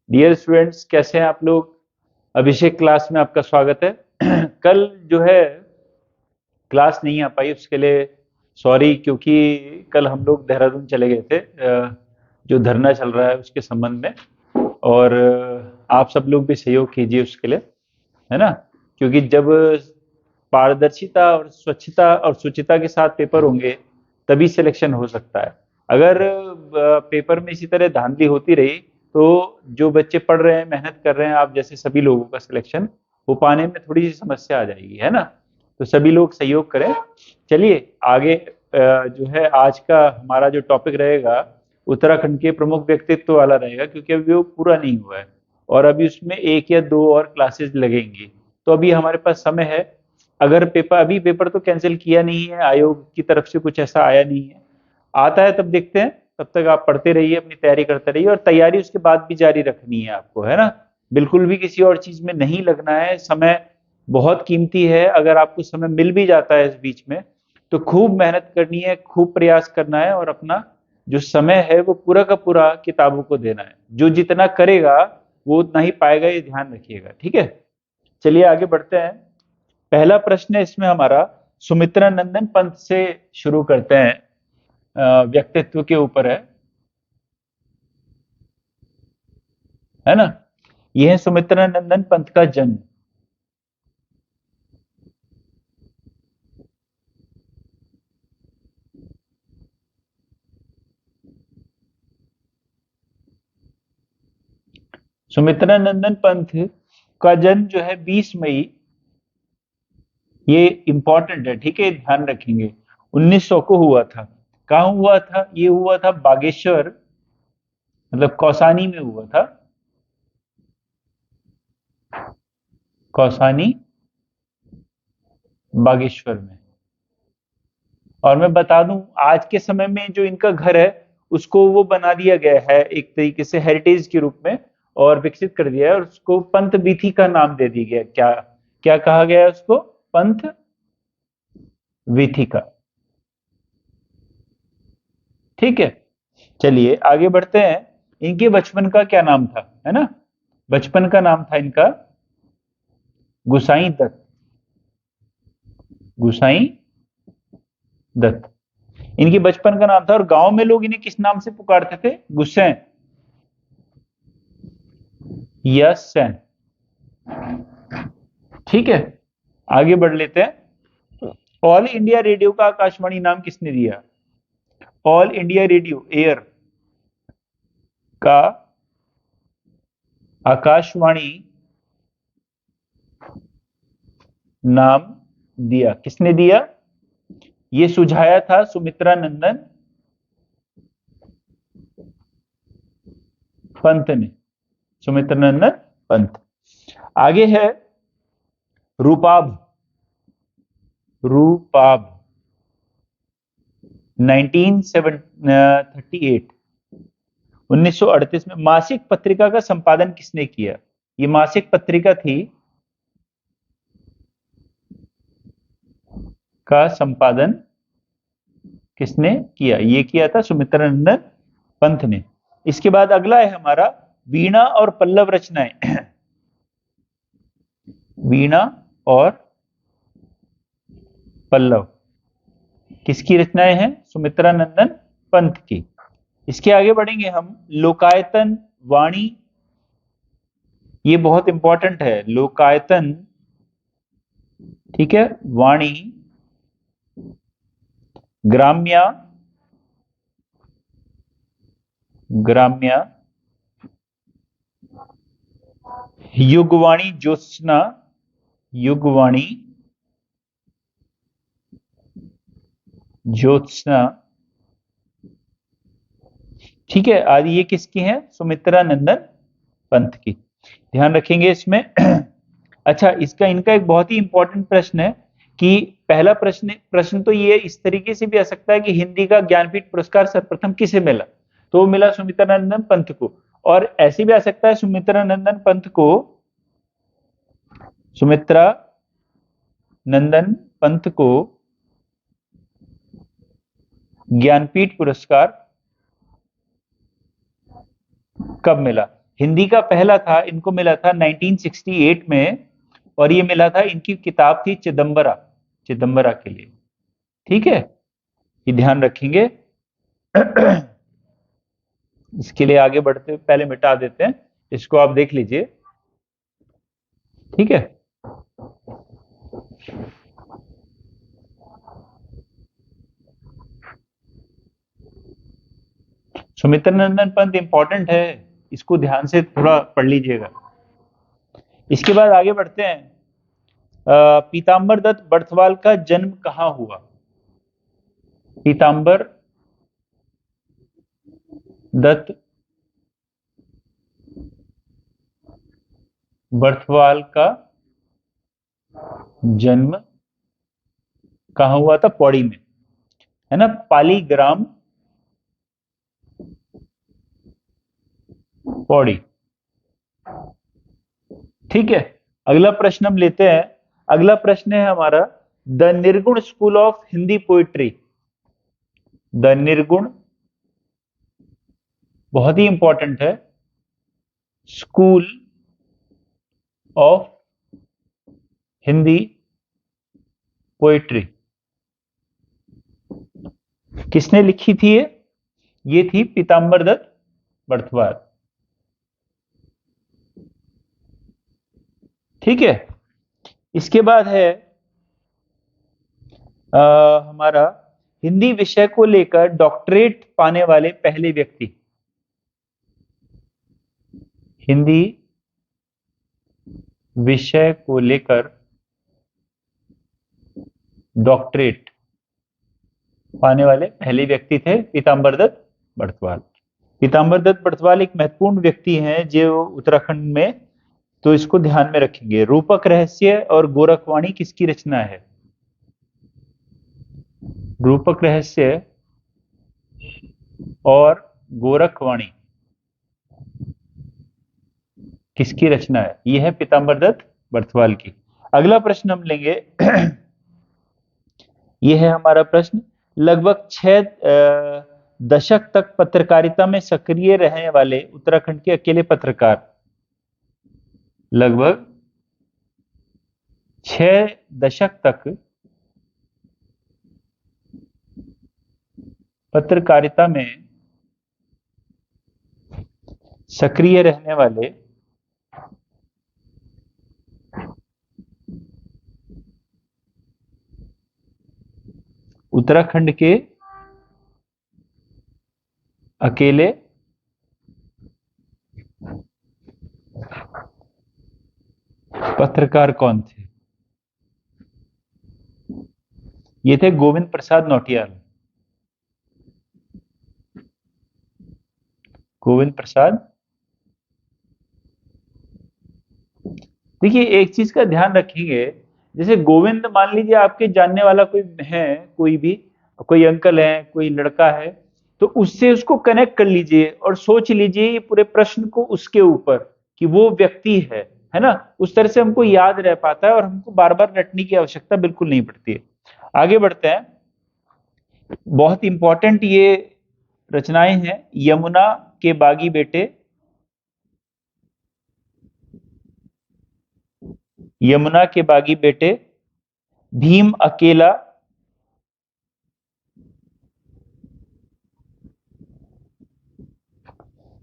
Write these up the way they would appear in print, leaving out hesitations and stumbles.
Dear students, कैसे हैं आप लोग। अभिषेक क्लास में आपका स्वागत है। कल जो है क्लास नहीं आ पाई, उसके लिए सॉरी, क्योंकि कल हम लोग देहरादून चले गए थे जो धरना चल रहा है उसके संबंध में। और आप सब लोग भी सहयोग कीजिए उसके लिए, है ना। क्योंकि जब पारदर्शिता और स्वच्छता और शुचिता के साथ पेपर होंगे तभी सिलेक्शन हो सकता है। अगर पेपर में इसी तरह धांधली होती रही तो जो बच्चे पढ़ रहे हैं, मेहनत कर रहे हैं, आप जैसे सभी लोगों का सिलेक्शन हो पाने में थोड़ी सी समस्या आ जाएगी, है ना। तो सभी लोग सहयोग करें। चलिए आगे, जो है आज का हमारा जो टॉपिक रहेगा उत्तराखंड के प्रमुख व्यक्तित्व वाला रहेगा, क्योंकि अभी वो पूरा नहीं हुआ है और अभी उसमें एक या दो और क्लासेस लगेंगी। तो अभी हमारे पास समय है। अगर पेपर तो कैंसिल किया नहीं है, आयोग की तरफ से कुछ ऐसा आया नहीं है। आता है तब देखते हैं। तब तक आप पढ़ते रहिए, अपनी तैयारी करते रहिए, और तैयारी उसके बाद भी जारी रखनी है आपको, है ना। बिल्कुल भी किसी और चीज में नहीं लगना है। समय बहुत कीमती है। अगर आपको समय मिल भी जाता है इस बीच में तो खूब मेहनत करनी है, खूब प्रयास करना है, और अपना जो समय है वो पूरा का पूरा किताबों को देना है। जो जितना करेगा वो उतना ही पाएगा, ये ध्यान रखिएगा, ठीक है। चलिए आगे बढ़ते हैं। पहला प्रश्न है इसमें हमारा सुमित्रा नंदन पंत से शुरू करते हैं। व्यक्तित्व के ऊपर है ना। यह है सुमित्रा नंदन पंत का जन्म। सुमित्रा नंदन पंत का जन्म जो है 20 मई, ये इंपॉर्टेंट है, ठीक है, ध्यान रखेंगे, 1900 को हुआ था। कहाँ हुआ था? ये हुआ था बागेश्वर, मतलब कौसानी में हुआ था। कौसानी, बागेश्वर में। और मैं बता दूं, आज के समय में जो इनका घर है उसको वो बना दिया गया है एक तरीके से हेरिटेज के रूप में, और विकसित कर दिया है, और उसको पंत बीथी का नाम दे दिया गया। क्या क्या कहा गया है उसको? पंत वीथिका। ठीक है, चलिए आगे बढ़ते हैं। इनके बचपन का क्या नाम था, है ना। बचपन का नाम था इनका गुसाई दत्त। गुसाई दत्त इनके बचपन का नाम था। और गांव में लोग इन्हें किस नाम से पुकारते थे? गुस्सैन या सैन। ठीक है, आगे बढ़ लेते हैं। ऑल इंडिया रेडियो का आकाशवाणी नाम किसने दिया? ऑल इंडिया रेडियो एयर का आकाशवाणी नाम दिया, किसने दिया? ये सुझाया था सुमित्रा नंदन पंत ने। सुमित्रा नंदन पंत। आगे है रूपाभ। रूपाभ 1938, 1938 में मासिक पत्रिका का संपादन किसने किया? ये मासिक पत्रिका थी का संपादन किसने किया? ये किया था सुमित्रा नंदन पंत ने। इसके बाद अगला है हमारा वीणा और पल्लव रचनाएं। वीणा और पल्लव किसकी रचनाएं हैं? सुमित्रा नंदन पंत की। इसके आगे बढ़ेंगे हम। लोकायतन वाणी, ये बहुत इंपॉर्टेंट है, लोकायतन, ठीक है, वाणी, ग्राम्या, ग्राम्या, युगवाणी ज्योत्सना, युगवाणी ज्योत्सना, ठीक है। आदि ये किसकी है? सुमित्रा नंदन पंत की। ध्यान रखेंगे इसमें। अच्छा, इसका इनका एक बहुत ही इंपॉर्टेंट प्रश्न है कि पहला प्रश्न प्रश्न तो ये इस तरीके से भी आ सकता है कि हिंदी का ज्ञानपीठ पुरस्कार सर्वप्रथम किसे मिला? तो वो मिला सुमित्रा नंदन पंत को। और ऐसे भी आ सकता है सुमित्रा नंदन पंत को, सुमित्रा नंदन पंत को ज्ञानपीठ पुरस्कार कब मिला? हिंदी का पहला था, इनको मिला था 1968 में, और ये मिला था, इनकी किताब थी चिदम्बरा, चिदम्बरा के लिए। ठीक है, ये ध्यान रखेंगे। इसके लिए आगे बढ़ते पहले मिटा देते हैं इसको, आप देख लीजिए। ठीक है, सुमित्र नंदन पंत इंपॉर्टेंट है, इसको ध्यान से थोड़ा पढ़ लीजिएगा। इसके बाद आगे बढ़ते हैं। पीताम्बर दत्त बर्थवाल का जन्म कहाँ हुआ? पीताम्बर दत्त बर्थवाल का जन्म कहाँ हुआ था? पौड़ी में, है ना, पाली ग्राम पौड़ी। ठीक है, अगला प्रश्न हम लेते हैं। अगला प्रश्न है हमारा, द निर्गुण school of Hindi poetry. The निर्गुण, बहुत ही इंपॉर्टेंट है, स्कूल ऑफ हिंदी पोइट्री किसने लिखी थी? ये थी पीताम्बर दत्त बर्थवाल। ठीक है, इसके बाद है हमारा हिंदी विषय को लेकर डॉक्टरेट पाने वाले पहले व्यक्ति। हिंदी विषय को लेकर डॉक्टरेट पाने वाले पहले व्यक्ति थे पीताम्बर दत्त बर्थवाल। पीताम्बर दत्त बर्थवाल एक महत्वपूर्ण व्यक्ति हैं जो उत्तराखंड में, तो इसको ध्यान में रखेंगे। रूपक रहस्य और गोरखवाणी किसकी रचना है? रूपक रहस्य और गोरखवाणी किसकी रचना है? यह है पीताम्बर दत्त बर्थवाल की। अगला प्रश्न हम लेंगे। यह है हमारा प्रश्न, लगभग 6 दशक तक पत्रकारिता में सक्रिय रहने वाले उत्तराखंड के अकेले पत्रकार। लगभग 6 दशक तक पत्रकारिता में सक्रिय रहने वाले उत्तराखंड के अकेले पत्रकार कौन थे? ये थे गोविंद प्रसाद नौटियाल। गोविंद प्रसाद। देखिए, एक चीज का ध्यान रखेंगे, जैसे गोविंद, मान लीजिए आपके जानने वाला कोई है, कोई भी, कोई अंकल है, कोई लड़का है, तो उससे उसको कनेक्ट कर लीजिए और सोच लीजिए ये पूरे प्रश्न को उसके ऊपर कि वो व्यक्ति है ना। उस तरह से हमको याद रह पाता है और हमको बार बार रटने की आवश्यकता बिल्कुल नहीं पड़ती है। आगे बढ़ते हैं। बहुत इंपॉर्टेंट ये रचनाएं हैं, यमुना के बागी बेटे। यमुना के बागी बेटे, भीम अकेला,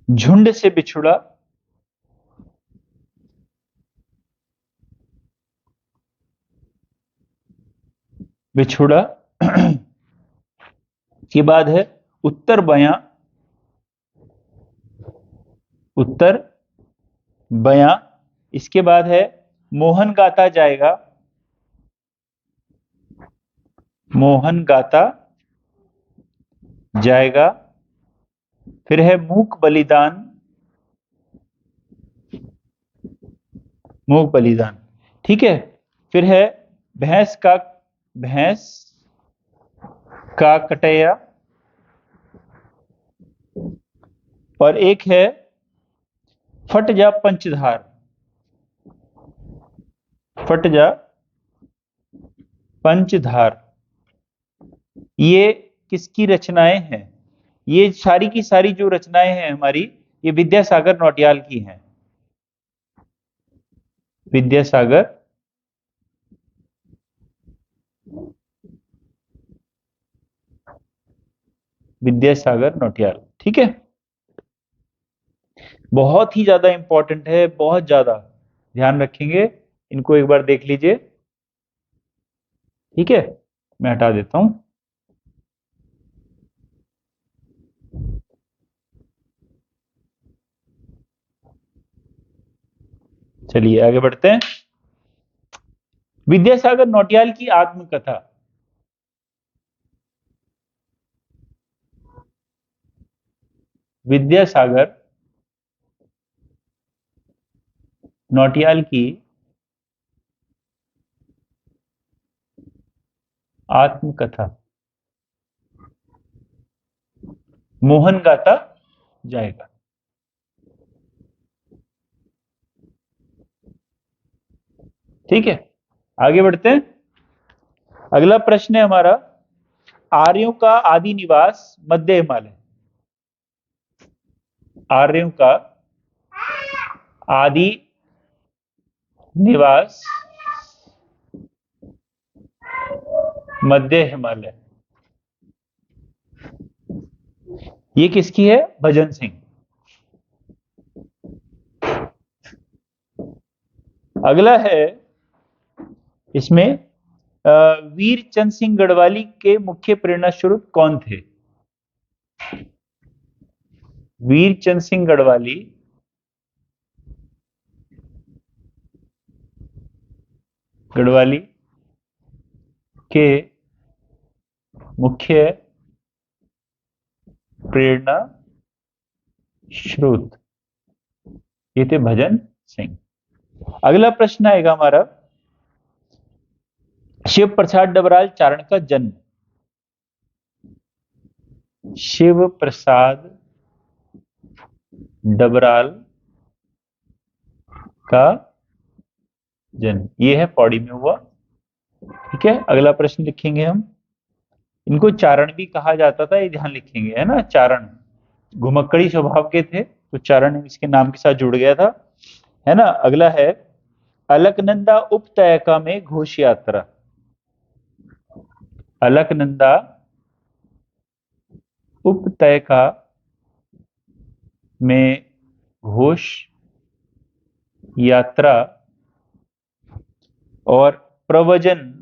झुंड से बिछुड़ा, बिछुड़ा। के बाद है उत्तर बयां, उत्तर बयां। इसके बाद है मोहन गाता जाएगा, मोहन गाता जाएगा। फिर है मूक बलिदान, मूक बलिदान। ठीक है, फिर है भैंस का कटैया, और एक है फट जा पंचधार, फट जा पंचधार। ये किसकी रचनाएं हैं? ये सारी की सारी जो रचनाएं हैं हमारी, ये विद्यासागर नौटियाल की हैं। विद्यासागर विद्यासागर नौटियाल, ठीक है। बहुत ही ज्यादा इंपॉर्टेंट है, बहुत ज्यादा ध्यान रखेंगे, इनको एक बार देख लीजिए, ठीक है। मैं हटा देता हूं। चलिए आगे बढ़ते हैं। विद्यासागर नौटियाल की आत्मकथा। विद्यासागर नौटियाल की आत्मकथा मोहन गाता जाएगा। ठीक है, आगे बढ़ते हैं। अगला प्रश्न है हमारा, आर्यों का आदि निवास मध्य हिमालय। आर्यों का आदि निवास मध्य हिमालय, ये किसकी है? भजन सिंह। अगला है इसमें वीर चंद सिंह गढ़वाली के मुख्य प्रेरणा स्रोत कौन थे? वीर चंद सिंह गढ़वाली के मुख्य प्रेरणा स्रोत ये थे भजन सिंह। अगला प्रश्न आएगा हमारा, शिव प्रसाद डबराल चारण का जन्म। शिव प्रसाद डबराल का जन्म ये है पौड़ी में हुआ। ठीक है, अगला प्रश्न लिखेंगे हम, इनको चारण भी कहा जाता था, ये ध्यान लिखेंगे, है ना। चारण घुमक्कड़ी स्वभाव के थे, तो चारण इसके नाम के साथ जुड़ गया था, है ना। अगला है, अलकनंदा उपत्यका में घोष यात्रा। अलकनंदा उपत्यका में घोष यात्रा और प्रव्रजन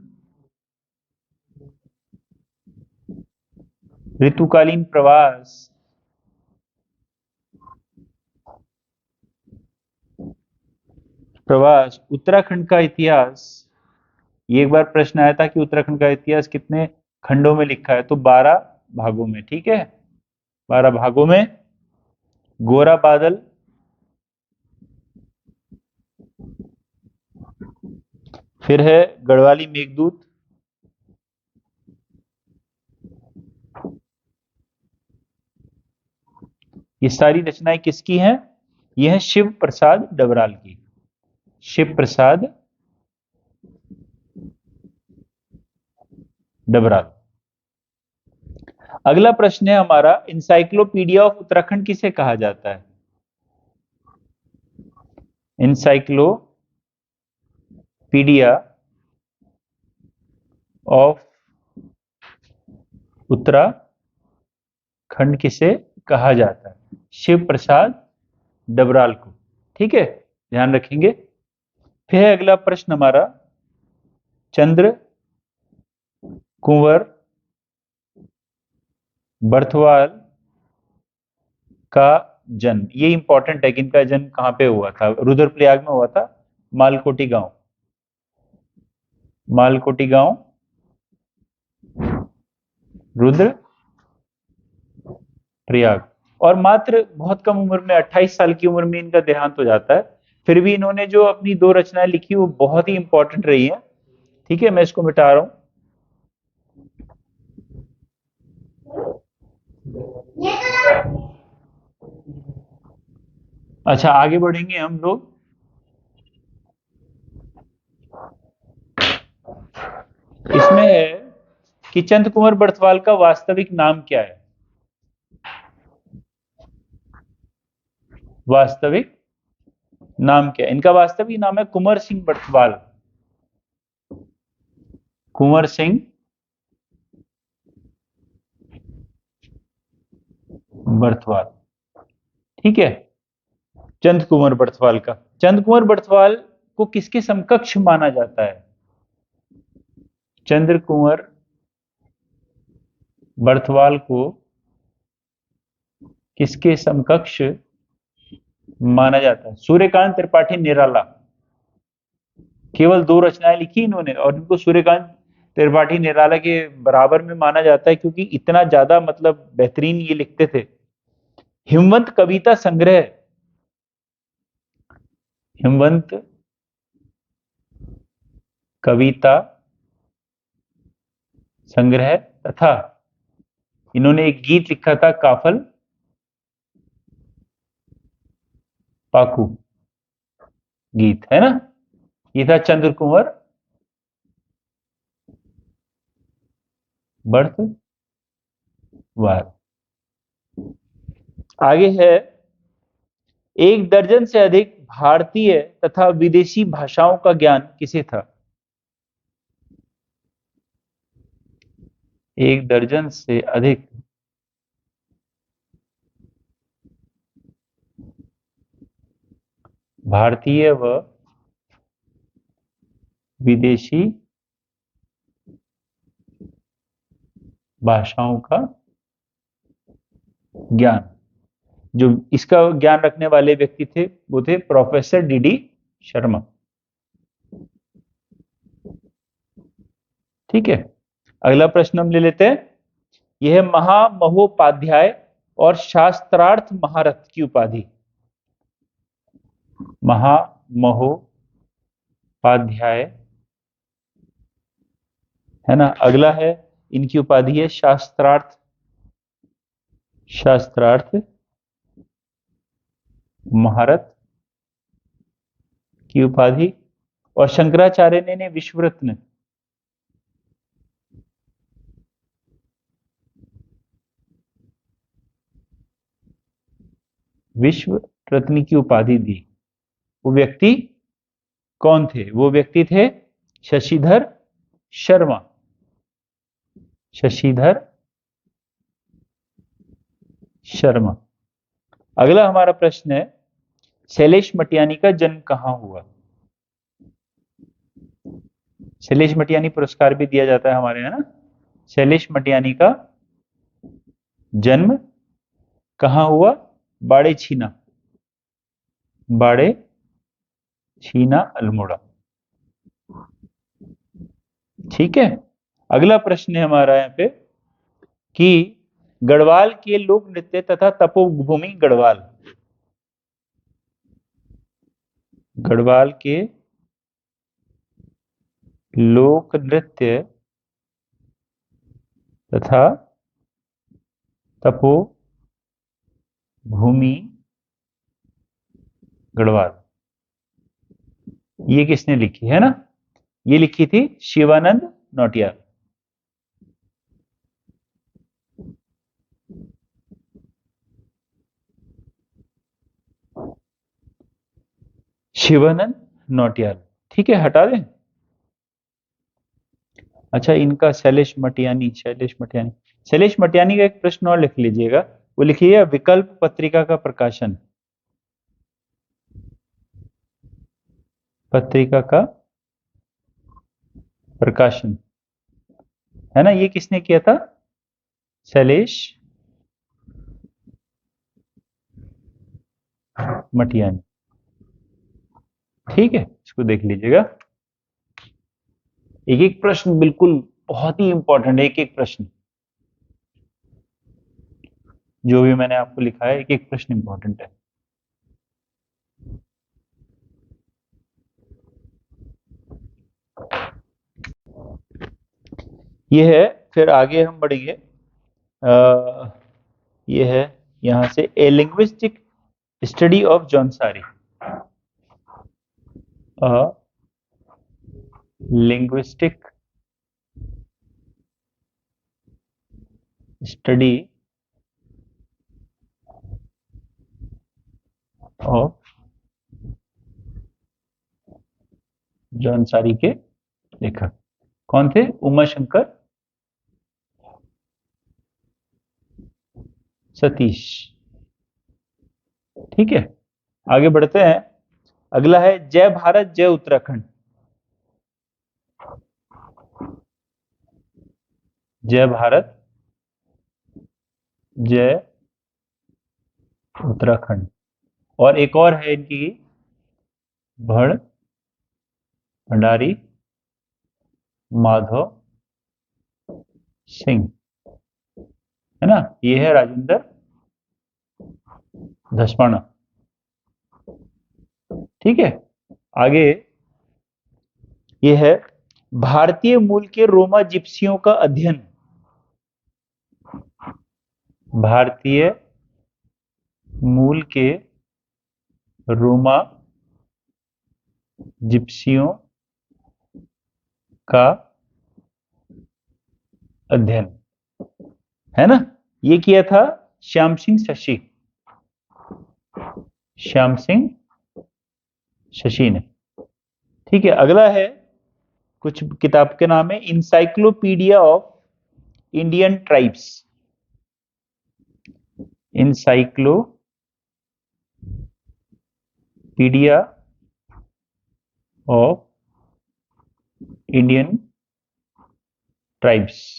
ऋतुकालीन प्रवास उत्तराखंड का इतिहास। ये एक बार प्रश्न आया था कि उत्तराखंड का इतिहास कितने खंडों में लिखा है, तो 12 भागों में। ठीक है, 12 भागों में। गोरा बादल, फिर है गढ़वाली मेघदूत, ये सारी रचनाएं किसकी हैं? ये है शिव प्रसाद डबराल की। शिव प्रसाद डबराल। अगला प्रश्न है हमारा, इंसाइक्लोपीडिया ऑफ उत्तराखंड किसे कहा जाता है? इंसाइक्लोपीडिया ऑफ उत्तराखंड किसे कहा जाता है? शिव प्रसाद डबराल को। ठीक है, ध्यान रखेंगे। फिर है अगला प्रश्न हमारा, चंद्र कुंवर बर्थवाल का जन्म, ये इंपॉर्टेंट है कि इनका जन्म कहां पे हुआ था? रुद्रप्रयाग में हुआ था, मालकोटी गांव। मालकोटी गांव, रुद्र प्रयाग। और मात्र बहुत कम उम्र में, 28 साल की उम्र में इनका देहांत हो जाता है। फिर भी इन्होंने जो अपनी 2 रचनाएं लिखी वो बहुत ही इंपॉर्टेंट रही है। ठीक है, मैं इसको मिटा रहा हूं। अच्छा, आगे बढ़ेंगे हम लोग। इसमें है कि चंद्र कुंवर बर्थवाल का वास्तविक नाम क्या है? वास्तविक नाम क्या है? इनका वास्तविक नाम है कुंवर सिंह बर्थवाल। कुंवर सिंह बर्थवाल, ठीक है। चंद कुंवर बर्थवाल का, चंद कुंवर बर्थवाल को किसके समकक्ष माना जाता है? चंद्र कुंवर बर्थवाल को किसके समकक्ष माना जाता है? सूर्यकांत त्रिपाठी निराला, केवल 2 रचनाएं लिखी इन्होंने और इनको सूर्यकांत त्रिपाठी निराला के बराबर में माना जाता है, क्योंकि इतना ज्यादा मतलब बेहतरीन ये लिखते थे। हिमवंत कविता संग्रह, हिमवंत कविता संग्रह, तथा इन्होंने एक गीत लिखा था काफल पाकू गीत, है ना। ये था चंद्र कुंवर बर्थवाल। आगे है, एक दर्जन से अधिक भारतीय तथा विदेशी भाषाओं का ज्ञान किसे था? एक दर्जन से अधिक भारतीय व विदेशी भाषाओं का ज्ञान, जो इसका ज्ञान रखने वाले व्यक्ति थे वो थे प्रोफेसर डीडी शर्मा, ठीक है। अगला प्रश्न हम ले लेते हैं। यह महामहोपाध्याय और शास्त्रार्थ महारथ की उपाधि, महामहोपाध्याय, है ना। अगला है, इनकी उपाधि है शास्त्रार्थ, शास्त्रार्थ महारथ की उपाधि। और शंकराचार्य ने इन्हें विश्व रत्न, विश्व रत्न की उपाधि दी। वो व्यक्ति कौन थे? वो व्यक्ति थे शशिधर शर्मा, शशिधर शर्मा। अगला हमारा प्रश्न है, शैलेश मटियानी का जन्म कहां हुआ? शैलेश मटियानी पुरस्कार भी दिया जाता है हमारे यहाँ ना। शैलेश मटियानी का जन्म कहां हुआ? बाड़े छीना, बाड़े छीना अल्मोड़ा, ठीक है। अगला प्रश्न है हमारा यहाँ पे कि गढ़वाल के लोक नृत्य तथा तपोभूमि गढ़वाल, गढ़वाल के लोक नृत्य तथा तपोभूमि गढ़वाल, ये किसने लिखी है ना? ये लिखी थी शिवानंद नौटियाल। शिवानंद नौटियाल, ठीक है, हटा दें। अच्छा, इनका शैलेश मटियानी, शैलेश मटियानी, शैलेश मटियानी का एक प्रश्न और लिख लीजिएगा। वो लिखिए, विकल्प पत्रिका का प्रकाशन, पत्रिका का प्रकाशन, है ना। ये किसने किया था? शैलेश मटियानी, ठीक है। इसको देख लीजिएगा। एक एक प्रश्न बिल्कुल बहुत ही इंपॉर्टेंट है, एक एक प्रश्न जो भी मैंने आपको लिखा है, एक एक प्रश्न इंपॉर्टेंट है। ये है, फिर आगे हम बढ़ेंगे। ये है यहां से, a linguistic study of Jaunsari, a linguistic study of Jaunsari के लेखक कौन थे? उमा शंकर सतीश। ठीक है, आगे बढ़ते हैं। अगला है जय भारत जय उत्तराखंड। जय भारत जय उत्तराखंड। और एक और है इनकी, भंडारी माधव सिंह, है ना? ये है राजेंद्र धस्माना। ठीक है, आगे ये है भारतीय मूल के रोमा जिप्सियों का अध्ययन। भारतीय मूल के रोमा जिप्सियों का अध्ययन, है ना? ये किया था श्याम सिंह शशि, श्याम सिंह शशि ने। ठीक है, अगला है, कुछ किताब के नाम है encyclopedia of Indian tribes. Encyclopedia of Indian tribes.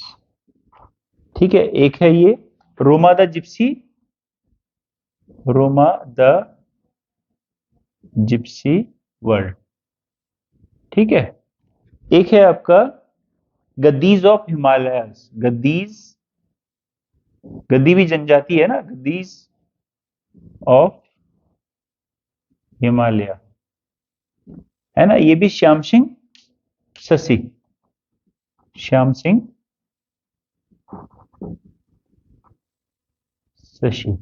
ठीक है, एक है ये Roma the Gypsy, Roma the Gypsy world. ठीक है, एक है आपका गद्दीज ऑफ हिमालयस। गद्दी भी जनजाति है ना, गद्दीज ऑफ हिमालय, है ना? ये भी श्याम सिंह शशि, श्याम सिंह शशि।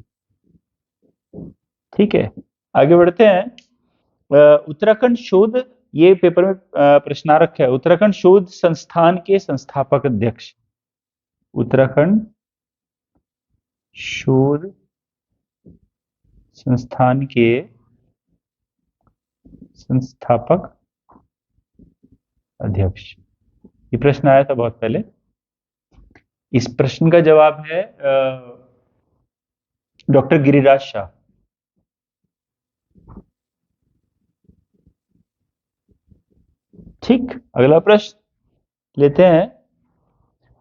ठीक है, आगे बढ़ते हैं। उत्तराखंड शोध, ये पेपर में प्रश्न आ रखा है, उत्तराखंड शोध संस्थान के संस्थापक अध्यक्ष। उत्तराखंड शोध संस्थान के संस्थापक अध्यक्ष, ये प्रश्न आया था बहुत पहले। इस प्रश्न का जवाब है डॉक्टर गिरिराज शाह। ठीक, अगला प्रश्न लेते हैं।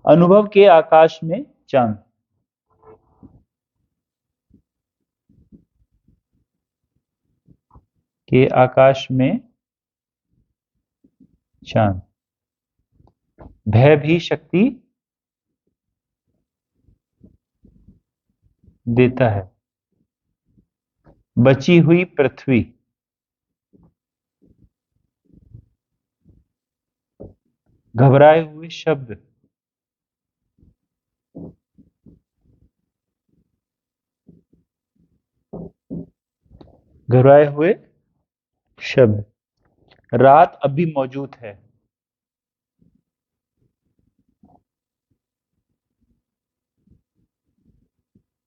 अनुभव के आकाश में चांद। के आकाश में चांद, भय भी शक्ति देता है, बची हुई पृथ्वी, घबराए हुए शब्द, घबराए हुए शब्द, रात अभी मौजूद है,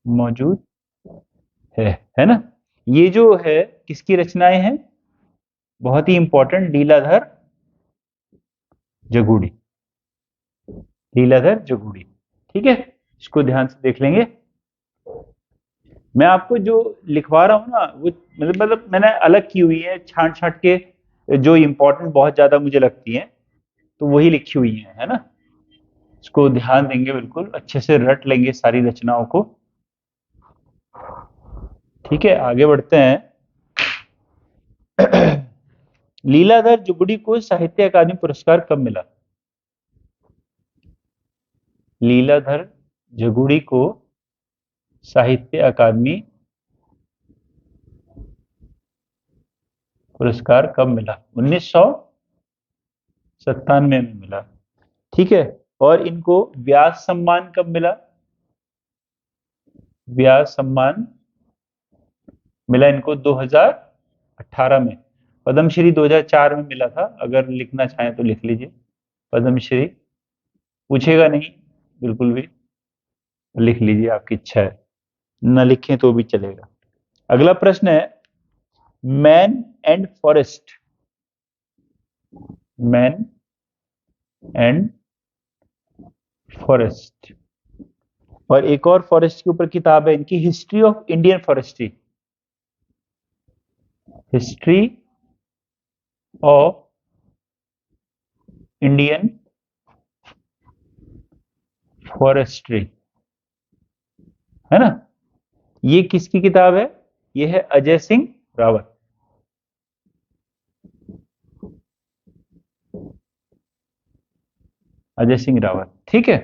मौजूद है ना? ये जो है किसकी रचनाएं हैं? बहुत ही इंपॉर्टेंट, लीलाधर जगूड़ी, लीलाधर जगूड़ी। ठीक है, इसको ध्यान से देख लेंगे। मैं आपको जो लिखवा रहा हूँ ना, वो मतलब मैंने अलग की हुई है, छांट छांट के, जो इंपॉर्टेंट बहुत ज्यादा मुझे लगती हैं तो वही लिखी हुई है ना? इसको ध्यान देंगे, बिल्कुल अच्छे से रट लेंगे सारी रचनाओं को। ठीक है, आगे बढ़ते हैं। लीलाधर जुगड़ी को साहित्य अकादमी पुरस्कार कब मिला? लीलाधर जगुड़ी को साहित्य अकादमी पुरस्कार कब मिला? 1997 में मिला। ठीक है, और इनको व्यास सम्मान कब मिला? व्यास सम्मान मिला इनको 2018 में। पद्मश्री 2004 में मिला था, अगर लिखना चाहें तो लिख लीजिए। पद्मश्री पूछेगा नहीं बिल्कुल भी, लिख लीजिए, आपकी इच्छा है, न लिखें तो भी चलेगा। अगला प्रश्न है, man and forest, man and forest. और एक और फॉरेस्ट के ऊपर किताब है इनकी, history of Indian forestry, history of Indian forestry, है ना। ये किसकी किताब है? ये है अजय सिंह रावत। अजय सिंह रावत, ठीक है,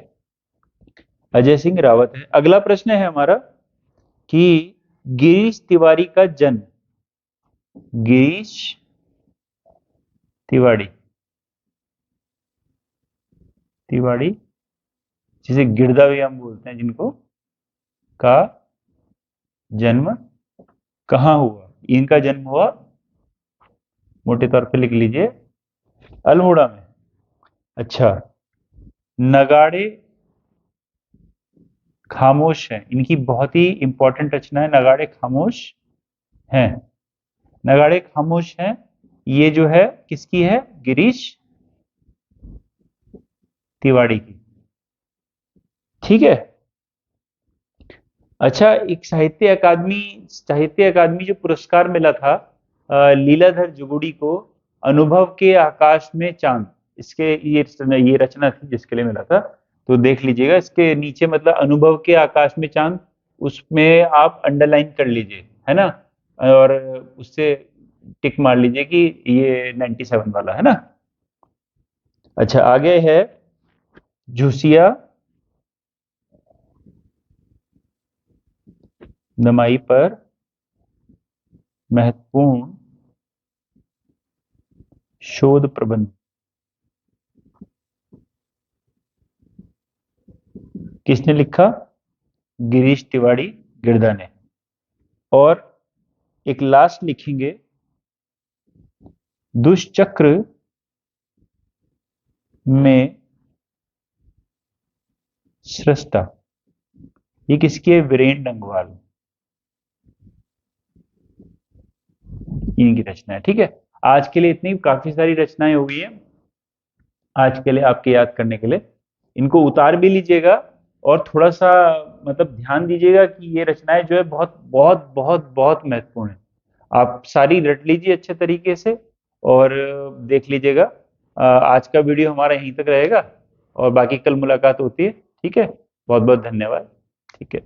अजय सिंह रावत है। अगला प्रश्न है हमारा कि गिरीश तिवारी का जन्म, गिरीश तिवारी, तिवारी जिसे गिरदा भी हम बोलते हैं जिनको, का जन्म कहाँ हुआ? इनका जन्म हुआ, मोटे तौर पे लिख लीजिए, अल्मोड़ा में। अच्छा, नगाड़े खामोश है, इनकी बहुत ही इंपॉर्टेंट रचना है, नगाड़े खामोश हैं, नगाड़े खामोश हैं। ये जो है किसकी है? गिरीश तिवारी की, ठीक है। अच्छा, एक साहित्य अकादमी जो पुरस्कार मिला था लीलाधर जुगुड़ी को, अनुभव के आकाश में चांद, इसके ये रचना थी जिसके लिए मिला था। तो देख लीजिएगा इसके नीचे, मतलब अनुभव के आकाश में चांद, उसमें आप अंडरलाइन कर लीजिए, है ना, और उससे टिक मार लीजिए कि ये 97 वाला है ना। अच्छा, आगे है झुसिया नमाई पर महत्वपूर्ण शोध प्रबंध, किसने लिखा? गिरीश तिवारी गिरदा ने। और एक लास्ट लिखेंगे, दुष्चक्र में सृष्टा, ये किसकी है? वीरेन डंगवाल, इनकी रचना है, ठीक है। आज के लिए इतनी काफी सारी रचनाएं हो गई हैं आज के लिए आपके याद करने के लिए। इनको उतार भी लीजिएगा और थोड़ा सा मतलब ध्यान दीजिएगा कि ये रचनाएं जो है बहुत बहुत बहुत बहुत महत्वपूर्ण है। आप सारी रट लीजिए अच्छे तरीके से और देख लीजिएगा। आज का वीडियो हमारा यहीं तक रहेगा और बाकी कल मुलाकात होती है, ठीक है। बहुत बहुत धन्यवाद, ठीक है।